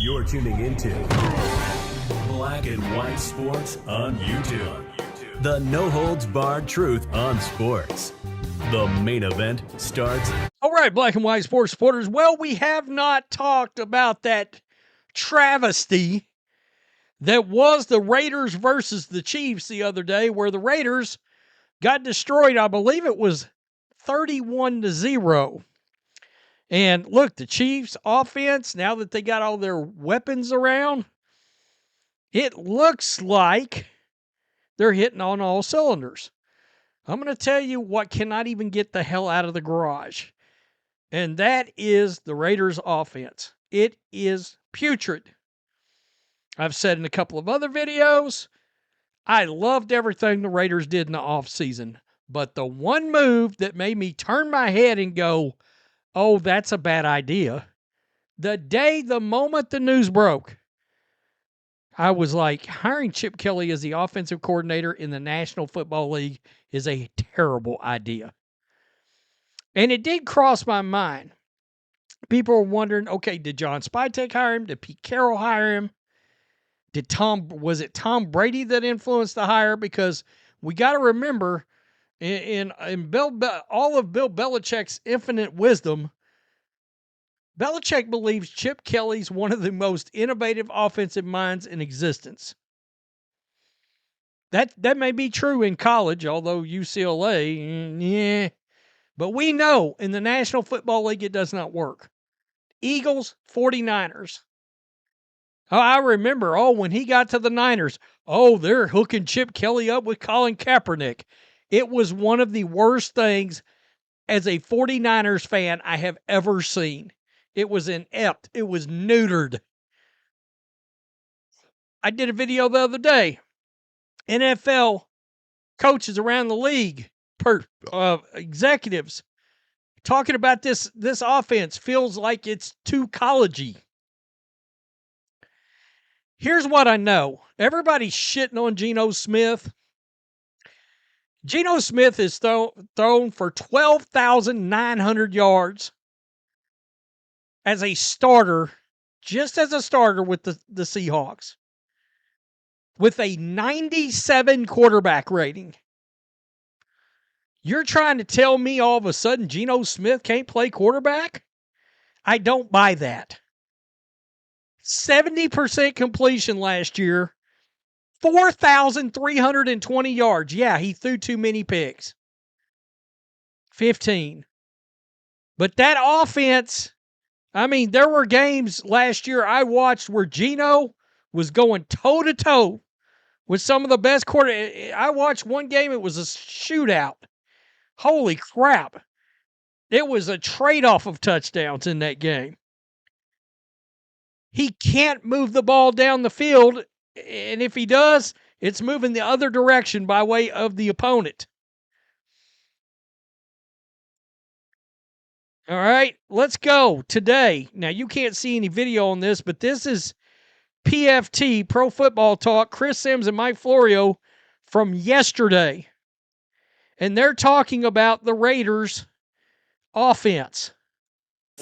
You're tuning into Black and White Sports on YouTube. The no-holds-barred truth on sports. The main event starts. All right, Black and White Sports supporters. Well, we have not talked about that travesty that was the Raiders versus the Chiefs the other day, where the Raiders got destroyed. I believe it was 31-0. And look, the Chiefs offense, now that they got all their weapons around, it looks like they're hitting on all cylinders. I'm going to tell you what cannot even get the hell out of the garage. And that is the Raiders offense. It is putrid. I've said in a couple of other videos, I loved everything the Raiders did in the offseason. But the one move that made me turn my head and go, oh, that's a bad idea. The moment the news broke, I was like, hiring Chip Kelly as the offensive coordinator in the National Football League is a terrible idea. And it did cross my mind. People were wondering, okay, did John Spytek hire him? Did Pete Carroll hire him? Was it Tom Brady that influenced the hire? Because we got to remember, in all of Bill Belichick's infinite wisdom, Belichick believes Chip Kelly's one of the most innovative offensive minds in existence. That may be true in college, although UCLA, yeah. But we know in the National Football League it does not work. Eagles, 49ers. Oh, I remember, when he got to the Niners, they're hooking Chip Kelly up with Colin Kaepernick. It was one of the worst things as a 49ers fan I have ever seen. It was inept. It was neutered. I did a video the other day. NFL coaches around the league, executives, talking about this offense feels like it's too collegey. Here's what I know. Everybody's shitting on Geno Smith. Geno Smith is thrown for 12,900 yards as a starter, just as a starter with the Seahawks, with a 97 quarterback rating. You're trying to tell me all of a sudden Geno Smith can't play quarterback? I don't buy that. 70% completion last year, 4,320 yards. Yeah, he threw too many picks. 15. But that offense, there were games last year I watched where Geno was going toe-to-toe with some of the best I watched one game, it was a shootout. Holy crap. It was a trade-off of touchdowns in that game. He can't move the ball down the field, and if he does, it's moving the other direction by way of the opponent. All right, let's go today. Now, you can't see any video on this, but this is PFT, Pro Football Talk, Chris Sims and Mike Florio from yesterday. And they're talking about the Raiders' offense.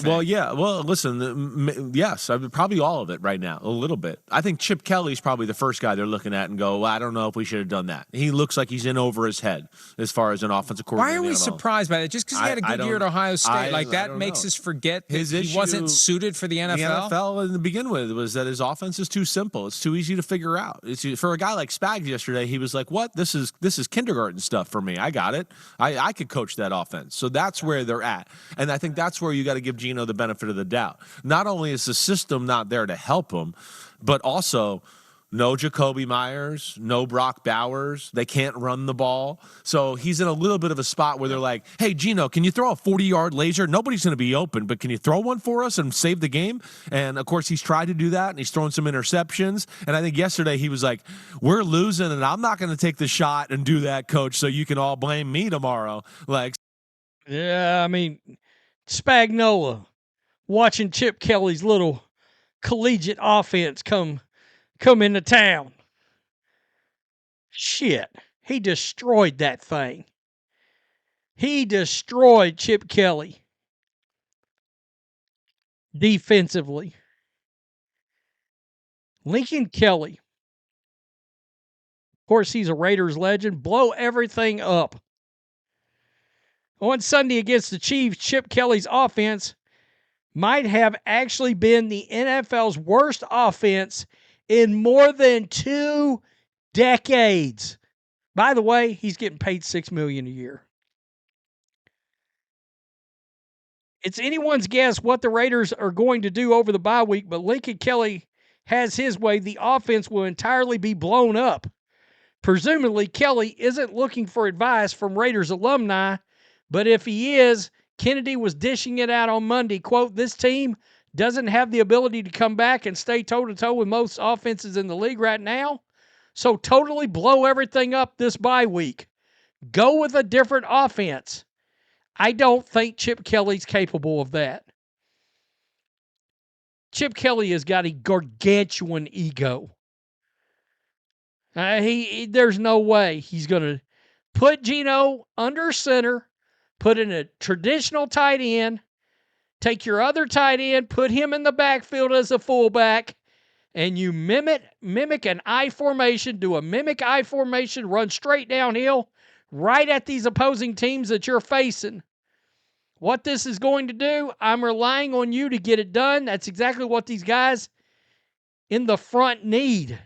Well, yeah. Well, listen, yes, probably all of it right now, a little bit. I think Chip Kelly's probably the first guy they're looking at and go, well, I don't know if we should have done that. He looks like he's in over his head as far as an offensive coordinator. Why are we surprised by that? Just because he had a good year at Ohio State, that makes us forget that he wasn't suited for the NFL? The NFL, to begin with, was that his offense is too simple. It's too easy to figure out. For a guy like Spags yesterday, he was like, what? This is kindergarten stuff for me. I got it. I could coach that offense. So that's where they're at. And I think that's where you got to give Geno the benefit of the doubt. Not only is the system not there to help him, but also no Jacoby Myers, no Brock Bowers. They can't run the ball. So he's in a little bit of a spot where they're like, hey, Geno, can you throw a 40-yard laser? Nobody's going to be open, but can you throw one for us and save the game? And, of course, he's tried to do that, and he's thrown some interceptions. And I think yesterday he was like, we're losing, and I'm not going to take the shot and do that, coach, so you can all blame me tomorrow. Yeah, Spagnola watching Chip Kelly's little collegiate offense come into town. Shit. He destroyed that thing. He destroyed Chip Kelly. defensively. Lincoln Kelly, of course, he's a Raiders legend, blow everything up. On Sunday against the Chiefs, Chip Kelly's offense might have actually been the NFL's worst offense in more than 2 decades. By the way, he's getting paid $6 million a year. It's anyone's guess what the Raiders are going to do over the bye week, but Lincoln Kelly has his way. The offense will entirely be blown up. Presumably, Kelly isn't looking for advice from Raiders alumni, but if he is, Kennedy was dishing it out on Monday. Quote, this team doesn't have the ability to come back and stay toe-to-toe with most offenses in the league right now, so totally blow everything up this bye week. Go with a different offense. I don't think Chip Kelly's capable of that. Chip Kelly has got a gargantuan ego. There's no way he's going to put Geno under center, put in a traditional tight end, take your other tight end, put him in the backfield as a fullback, and you mimic an I formation, do a mimic I formation, run straight downhill right at these opposing teams that you're facing. What this is going to do, I'm relying on you to get it done. That's exactly what these guys in the front need.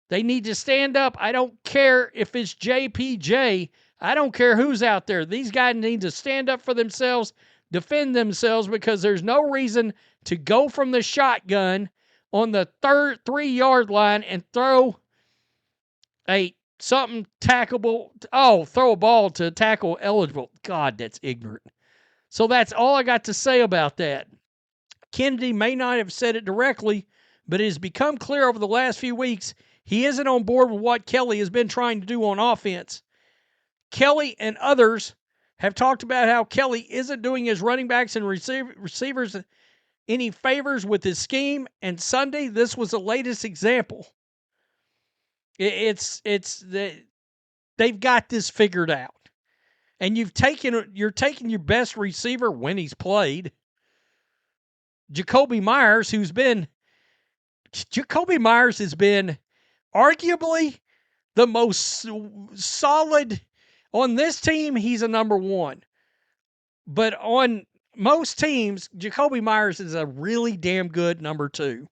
They need to stand up. I don't care if it's JPJ. I don't care who's out there. These guys need to stand up for themselves, defend themselves, because there's no reason to go from the shotgun on the 3-yard line and throw something tackleable. Throw a ball to tackle eligible. God, that's ignorant. So that's all I got to say about that. Kennedy may not have said it directly, but it has become clear over the last few weeks he isn't on board with what Kelly has been trying to do on offense. Kelly and others have talked about how Kelly isn't doing his running backs and receivers any favors with his scheme, and Sunday this was the latest example. They've got this figured out. And you're taking your best receiver when he's played, Jacoby Myers, has been arguably the most solid on this team. He's a number one, but on most teams, Jacoby Myers is a really damn good number two.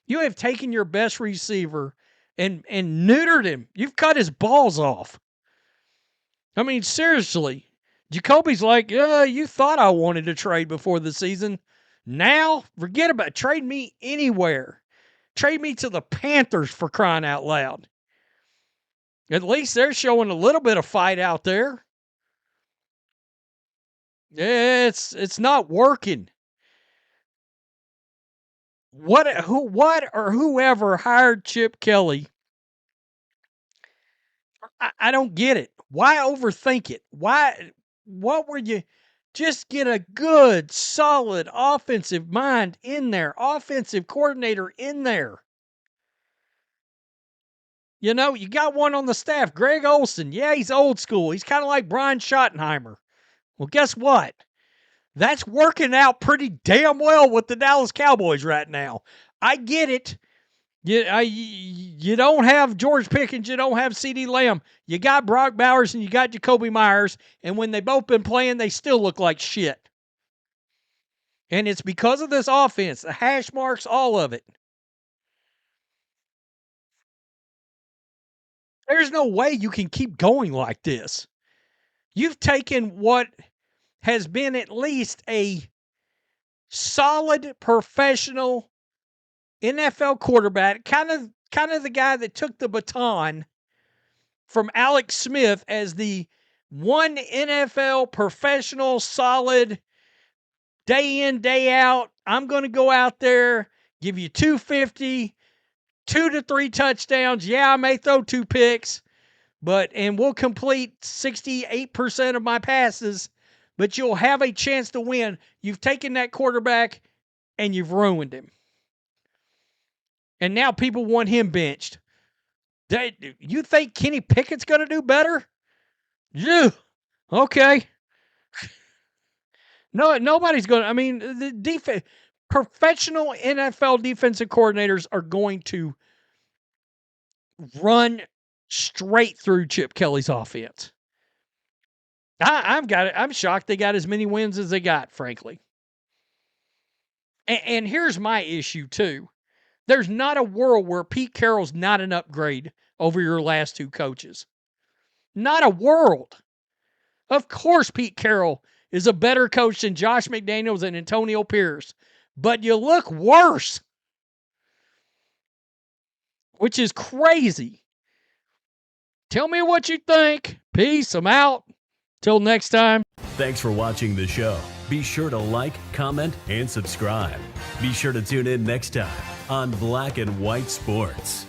You have taken your best receiver and neutered him. You've cut his balls off. I mean, seriously, Jacoby's like, you thought I wanted to trade before the season. Now, forget about it. Trade me anywhere. Trade me to the Panthers, for crying out loud. At least they're showing a little bit of fight out there. It's not working. Whoever hired Chip Kelly, I don't get it. Why overthink it? What were you? Just get a good, solid offensive mind in there, offensive coordinator in there. You know, you got one on the staff, Greg Olsen. Yeah, he's old school. He's kind of like Brian Schottenheimer. Well, guess what? That's working out pretty damn well with the Dallas Cowboys right now. I get it. You don't have George Pickens. You don't have CeeDee Lamb. You got Brock Bowers and you got Jacoby Myers. And when they've both been playing, they still look like shit. And it's because of this offense, the hash marks, all of it. There's no way you can keep going like this. You've taken what has been at least a solid professional NFL quarterback, kind of the guy that took the baton from Alex Smith as the one NFL professional solid day in, day out. I'm going to go out there, give you 250, 2 to 3 touchdowns. Yeah, I may throw 2 picks, and we'll complete 68% of my passes, but you'll have a chance to win. You've taken that quarterback and you've ruined him. And now people want him benched. You think Kenny Pickett's going to do better? Yeah. Okay. No, nobody's going to. I mean, the professional NFL defensive coordinators are going to run straight through Chip Kelly's offense. I'm shocked they got as many wins as they got, frankly. And here's my issue, too. There's not a world where Pete Carroll's not an upgrade over your last two coaches. Not a world. Of course, Pete Carroll is a better coach than Josh McDaniels and Antonio Pierce. But you look worse. Which is crazy. Tell me what you think. Peace. I'm out. Till next time. Thanks for watching the show. Be sure to like, comment, and subscribe. Be sure to tune in next time on Black and White Sports.